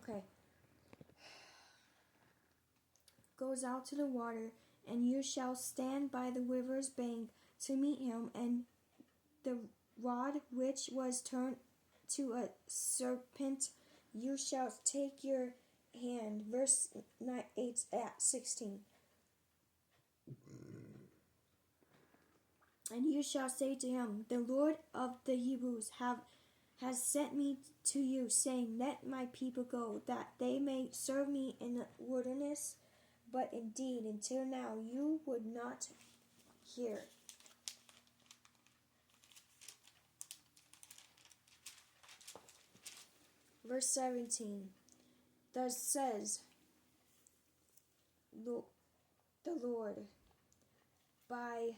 Okay. Goes out to the water, and you shall stand by the river's bank to meet him, and the rod which was turned to a serpent you shall take your hand. Verse 8 at 16. And you shall say to him, the Lord of the Hebrews has sent me to you, saying, let my people go, that they may serve me in the wilderness. But indeed, until now you would not hear. Verse 17. Thus says the Lord, by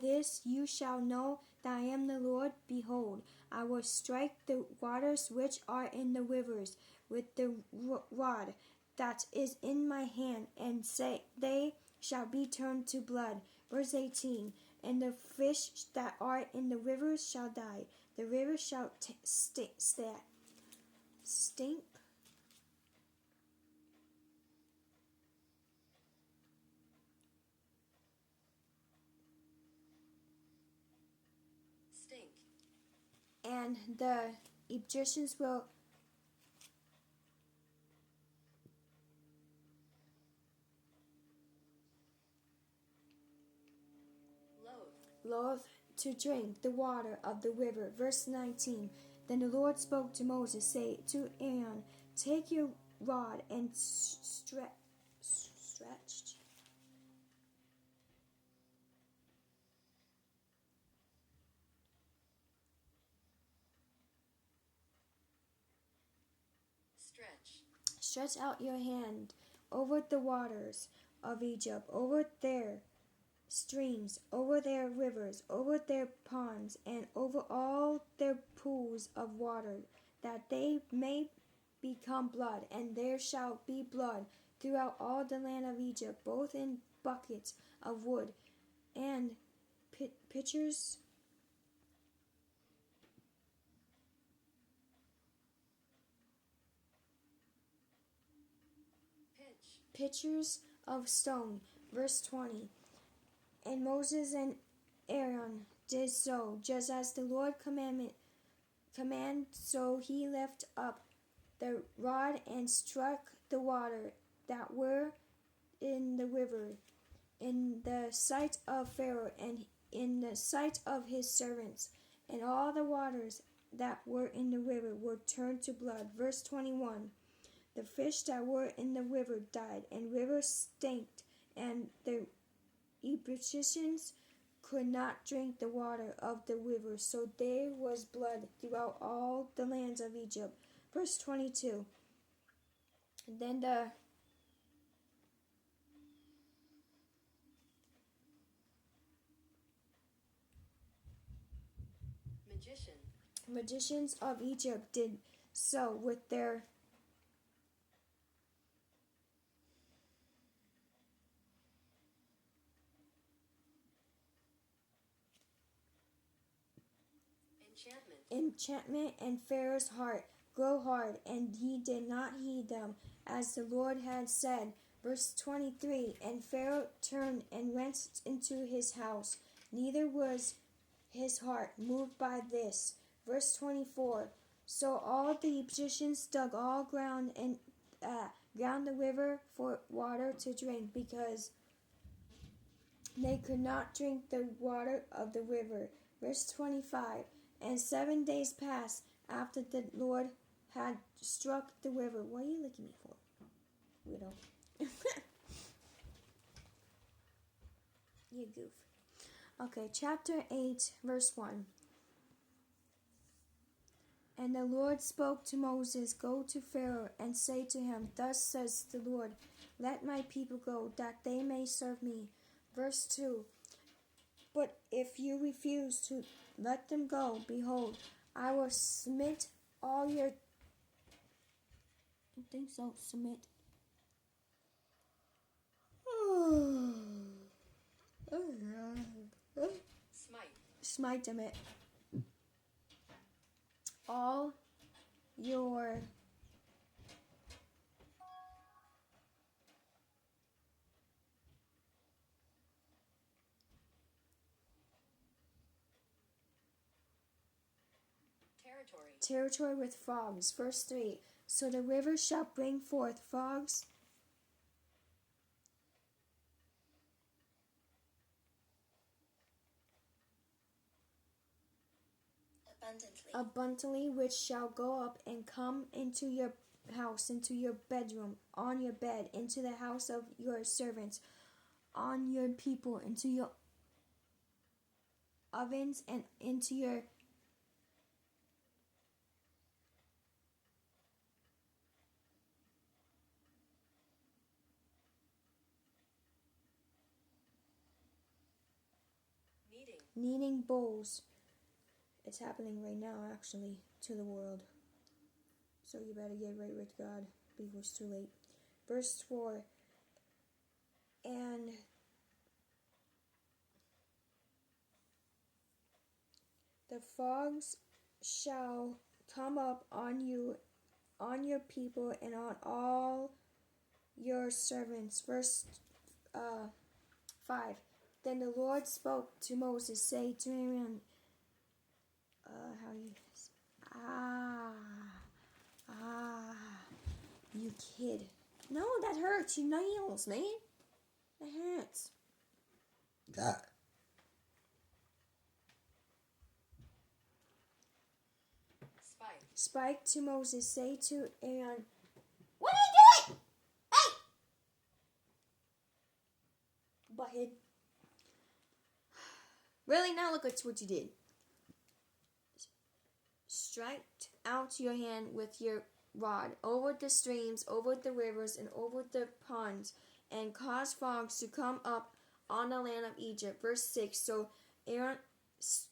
this you shall know that I am the Lord. Behold, I will strike the waters which are in the rivers with the rod that is in my hand, and they shall be turned to blood. Verse 18. And the fish that are in the rivers shall die. The rivers shall stink. Stink. And the Egyptians will loathe to drink the water of the river. Verse 19. Then the Lord spoke to Moses, say to Aaron, take your rod and stretch. Stretch out your hand over the waters of Egypt, over their streams, over their rivers, over their ponds, and over all their pools of water, that they may become blood. And there shall be blood throughout all the land of Egypt, both in buckets of wood and pitchers. Pitchers of stone. Verse 20. And Moses and Aaron did so, just as the Lord commanded. So he lifted up the rod and struck the water that were in the river, in the sight of Pharaoh and in the sight of his servants, and all the waters that were in the river were turned to blood. Verse 21. The fish that were in the river died, and river stinked, and the Egyptians could not drink the water of the river, so there was blood throughout all the lands of Egypt. Verse 22. Then the magicians of Egypt did so with their enchantment, and Pharaoh's heart grew hard, and he did not heed them, as the Lord had said. Verse 23. And Pharaoh turned and went into his house, neither was his heart moved by this. Verse 24. So all the Egyptians dug all ground and ground the river for water to drink, because they could not drink the water of the river. Verse 25. And 7 days passed after the Lord had struck the river. What are you looking at me for, widow? You goof. Okay, chapter 8, verse 1. And the Lord spoke to Moses, go to Pharaoh and say to him, thus says the Lord, let my people go, that they may serve me. Verse 2. But if you refuse to let them go, behold, I will smite all your... I think so, smite. Smite them it. All your territory with frogs. Verse 3. So the river shall bring forth frogs abundantly, which shall go up and come into your house, into your bedroom, on your bed, into the house of your servants, on your people, into your ovens, and into your kneading bowls. It's happening right now, actually, to the world. So you better get right with God before it's too late. Verse 4. And the frogs shall come up on you, on your people, and on all your servants. Verse 5. Then the Lord spoke to Moses, say to Aaron, you kid. No, that hurts. Your nails, man. That hurts. God. Spike to Moses, say to Aaron, what are you doing? Hey! Butthead. Really? Now look at what you did. Strike out your hand with your rod over the streams, over the rivers, and over the ponds, and cause frogs to come up on the land of Egypt. Verse 6. So Aaron... Spike.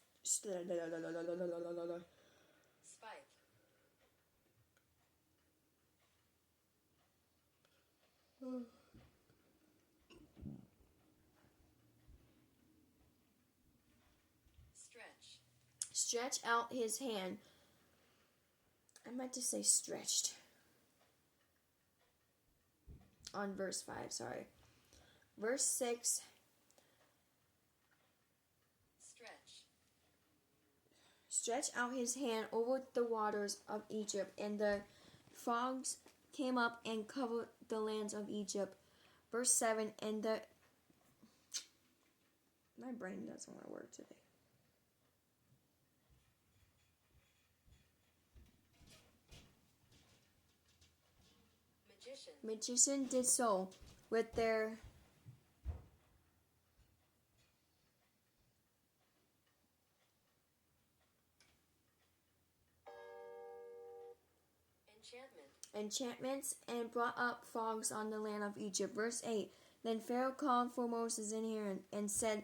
Stretch out his hand. I meant to say stretched. On verse 5, sorry. Verse 6. Stretch out his hand over the waters of Egypt, and the frogs came up and covered the lands of Egypt. Verse 7. And the... My brain doesn't want to work today. Magician did so with their enchantments and brought up frogs on the land of Egypt. Verse 8. Then Pharaoh called for Moses and Aaron and said,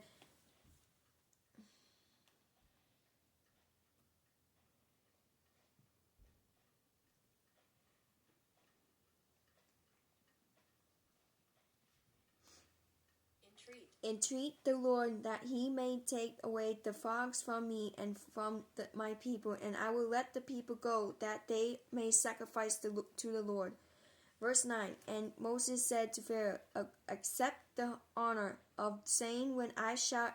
entreat the Lord that he may take away the frogs from me and from my people, and I will let the people go, that they may sacrifice to the Lord. Verse 9. And Moses said to Pharaoh, accept the honor of saying when I shall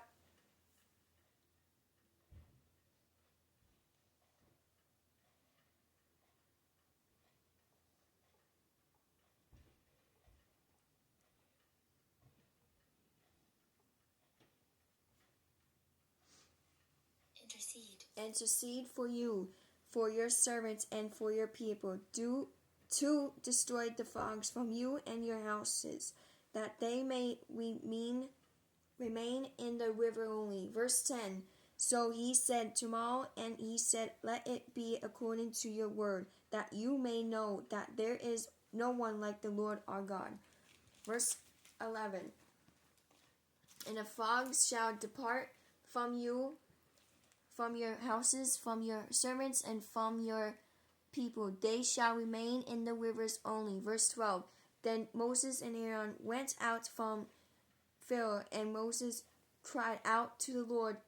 intercede for you, for your servants, and for your people. Do to destroy the frogs from you and your houses, that they may remain in the river only. Verse 10. So he said tomorrow, and he said, let it be according to your word, that you may know that there is no one like the Lord our God. Verse 11. And the frogs shall depart from you, from your houses, from your servants, and from your people. They shall remain in the rivers only. Verse 12. Then Moses and Aaron went out from Pharaoh, and Moses cried out to the Lord